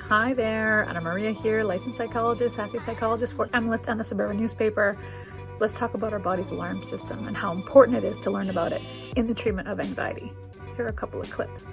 Hi there, Anna Maria here, licensed psychologist, sassy psychologist for MList and the Suburban Newspaper. Let's talk about our body's alarm system and how important it is to learn about it in the treatment of anxiety. Here are a couple of clips.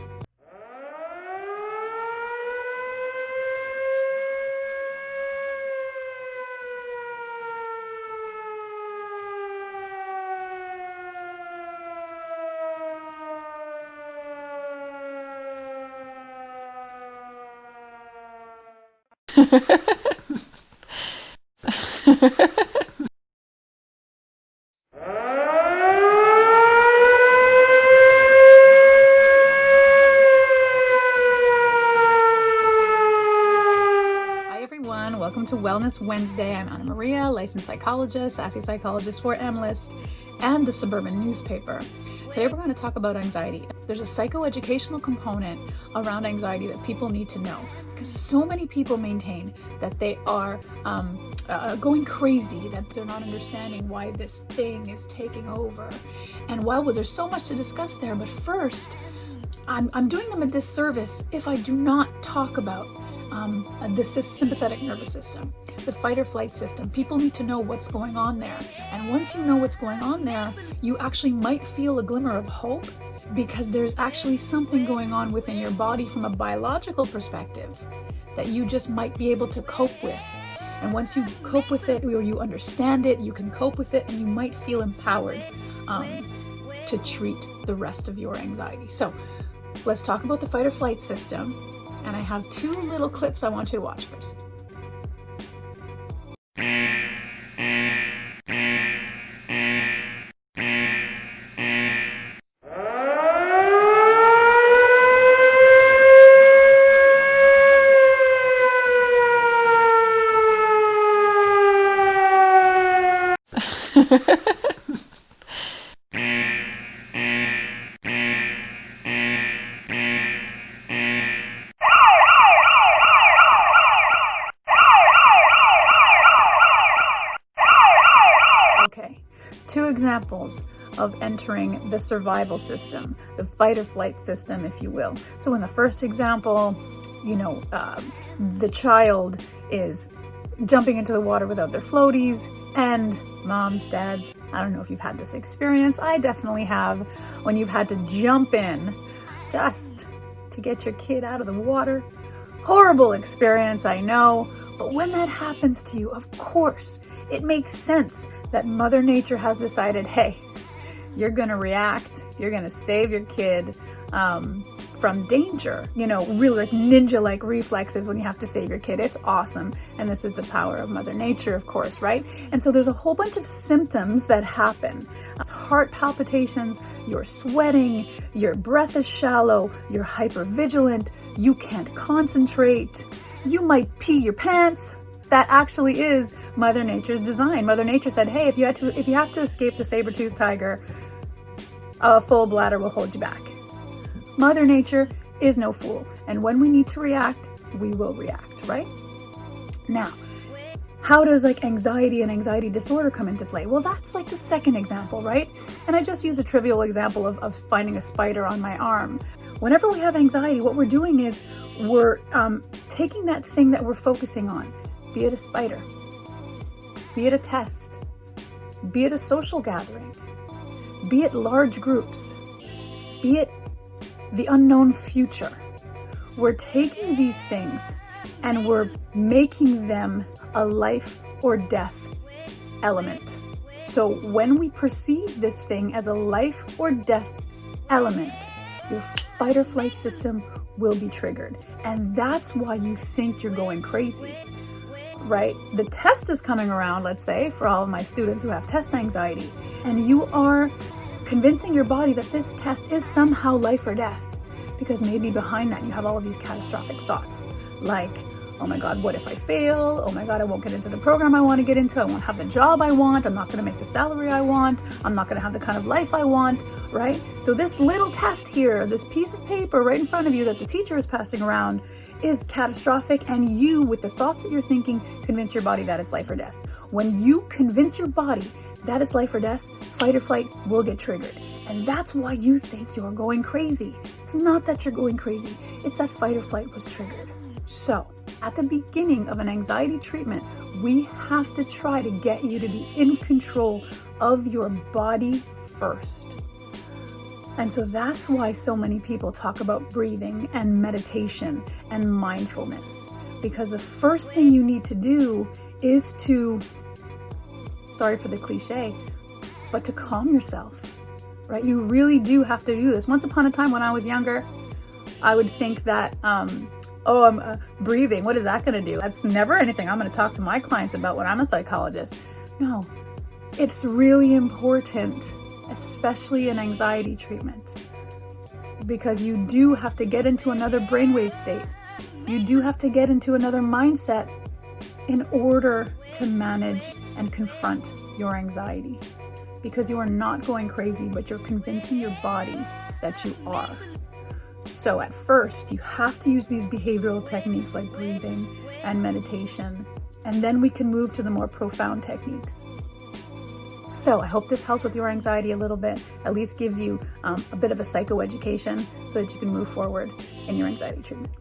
Hi everyone, welcome to Wellness Wednesday. I'm Anna Maria, licensed psychologist, sassy psychologist for MList and the Suburban Newspaper. Today we're going to talk about anxiety. There's a psychoeducational component around anxiety that people need to know, because so many people maintain that they are going crazy, that they're not understanding why this thing is taking over. And while there's so much to discuss there, but first, I'm doing them a disservice if I do not talk about the sympathetic nervous system, the fight or flight system. People need to know what's going on there. And once you know what's going on there, you actually might feel a glimmer of hope, because there's actually something going on within your body from a biological perspective that you just might be able to cope with. And once you cope with it, or you understand it, you can cope with it, and you might feel empowered to treat the rest of your anxiety. So let's talk about the fight or flight system. And I have two little clips I want you to watch first. Okay, two examples of entering the survival system, the fight or flight system, if you will. So in the first example, the child is jumping into the water without their floaties, and moms, dads, I don't know if you've had this experience. I definitely have, when you've had to jump in just to get your kid out of the water. Horrible experience, I know, but when that happens to you, of course, it makes sense that Mother Nature has decided, hey, you're gonna react, you're gonna save your kid from danger. Really like ninja-like reflexes when you have to save your kid. It's awesome. And this is the power of Mother Nature, of course, right? And so there's a whole bunch of symptoms that happen. Heart palpitations, you're sweating, your breath is shallow, you're hypervigilant, you can't concentrate, you might pee your pants. That actually is Mother Nature's design. Mother Nature said, hey, if you have to escape the saber-toothed tiger, a full bladder will hold you back. Mother Nature is no fool. And when we need to react, we will react, right? Now, how does anxiety and anxiety disorder come into play? Well, that's the second example, right? And I just use a trivial example of finding a spider on my arm. Whenever we have anxiety, what we're doing is we're taking that thing that we're focusing on, be it a spider, be it a test, be it a social gathering, be it large groups, be it the unknown future. We're taking these things and we're making them a life or death element. So when we perceive this thing as a life or death element, your fight or flight system will be triggered. And that's why you think you're going crazy, right? The test is coming around, let's say, for all of my students who have test anxiety, and you are convincing your body that this test is somehow life or death, because maybe behind that you have all of these catastrophic thoughts like, oh my God, what if I fail? Oh my God, I won't get into the program I want to get into. I won't have the job I want. I'm not going to make the salary I want. I'm not going to have the kind of life I want, right? So this little test here, this piece of paper right in front of you that the teacher is passing around, is catastrophic, and you, with the thoughts that you're thinking, convince your body that it's life or death. When you convince your body that it's life or death, fight or flight will get triggered. And that's why you think you're going crazy. It's not that you're going crazy. It's that fight or flight was triggered. So at the beginning of an anxiety treatment, we have to try to get you to be in control of your body first. And so that's why so many people talk about breathing and meditation and mindfulness. Because the first thing you need to do is to, sorry for the cliche, but to calm yourself, right? You really do have to do this. Once upon a time when I was younger, I would think that, I'm breathing. What is that going to do? That's never anything I'm going to talk to my clients about when I'm a psychologist. No, it's really important, especially in anxiety treatment, because you do have to get into another brainwave state. You do have to get into another mindset in order to manage and confront your anxiety, because you are not going crazy, but you're convincing your body that you are. So at first, you have to use these behavioral techniques like breathing and meditation, and then we can move to the more profound techniques. So I hope this helped with your anxiety a little bit, at least gives you a bit of a psychoeducation so that you can move forward in your anxiety treatment.